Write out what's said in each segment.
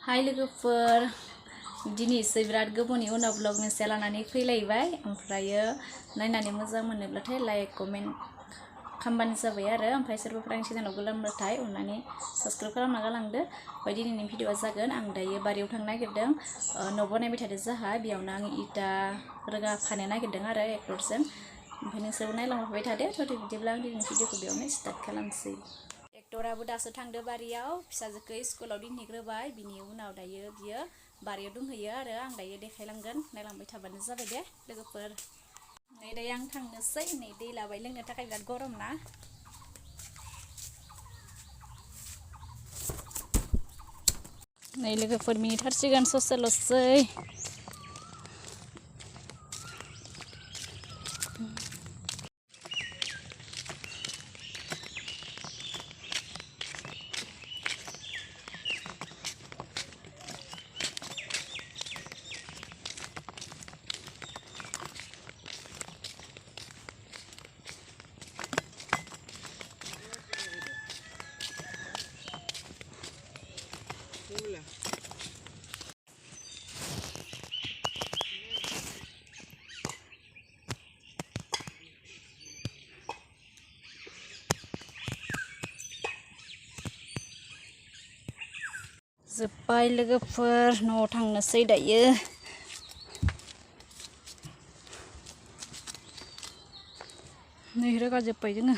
हाय लोगोफोर दिनैसो बिराद गोबावनि उनाव ब्लग मोनसे लानानै फैलायबाय ओमफ्रायो नायनानै मोजां मोनोब्लाथाय लाइक कमेन्ट खालामबानो जाबाय आरो ओमफ्राय सोरबाफोर आंनि चेनेलाव गोदानब्लाथाय अननानै साबस्क्राइब खालामना गालांदो ओमफ्राय दिनैनि भिडिअआ जागोन आं दायो बारियाव थांनो नागिरदों न' बानायबाय थादों जोंहा बेयावनो आं इटा रोगाफानो नागिरदों आरो एक्टरजों ओमफ्राय नोंसोरबो नायलांबाय थादो थ' बिदिब्ला आं दिनैनि भिडिअखौ बेयावनो स्टार्ट खालामसै एक्टराबो दासो थांदो बारियाव फिसाजोखौ स्कुलाव दोनहैग्रोबाय बिनि उनाव दायो बियो बारियाव दंहैयो आरो आं दायो देखायलांगोन नायलांबाय थाबानो जाबाय दे लोगोफोर नै दायो आं थांनोसै नै दै लाबाय लोंनो थाखाय बिराद गरम ना नै लोगोफोर मिनिथारसिगोन ससेल'सै जोब्बाय लोगोफोर न'आव थांनोसै दायो नै रोगाजोब्बाय जोङो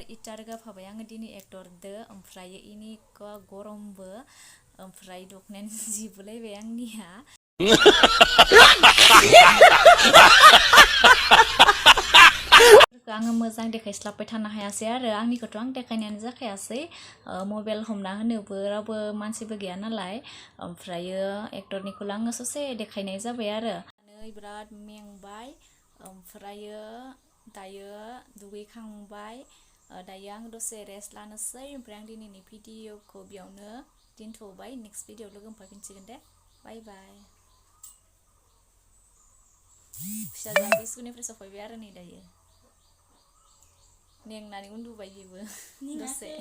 इटा रोगाफाबाय आङो दिनै एक्टरदो ओमफ्राय इनि गरमबो ओमफ्राय दखनायानो जिबोलायबाय आंनिया आङो मोजां देखायस्लाबबाय थानो हायासै आरो आंनिखौथ' आं देखायनायानो जाखायासै मबाइल हमना होनोबो रावबो मानसिबो गैया नालाय ओमफ्रायो एक्टरनिखौल' आङो ससे देखायनाय जाबाय आरो नै बिराद मेंबाय ओमफ्रायो दायो दुगैखांबाय दायो आं दसे रेस्ट लानोसै ओमफ्राय आं दिनैनि भिडिअखौ बेयावनो दोनथ'बाय नेक्स्ट भिडिअआव लोगो मोनफिनसिगोन दे बाय बाय फिसाजोआबो स्कुलनिफ्राय सफैबाय आरो नै दायो मेंनानै उन्दुबाय बेबो दसे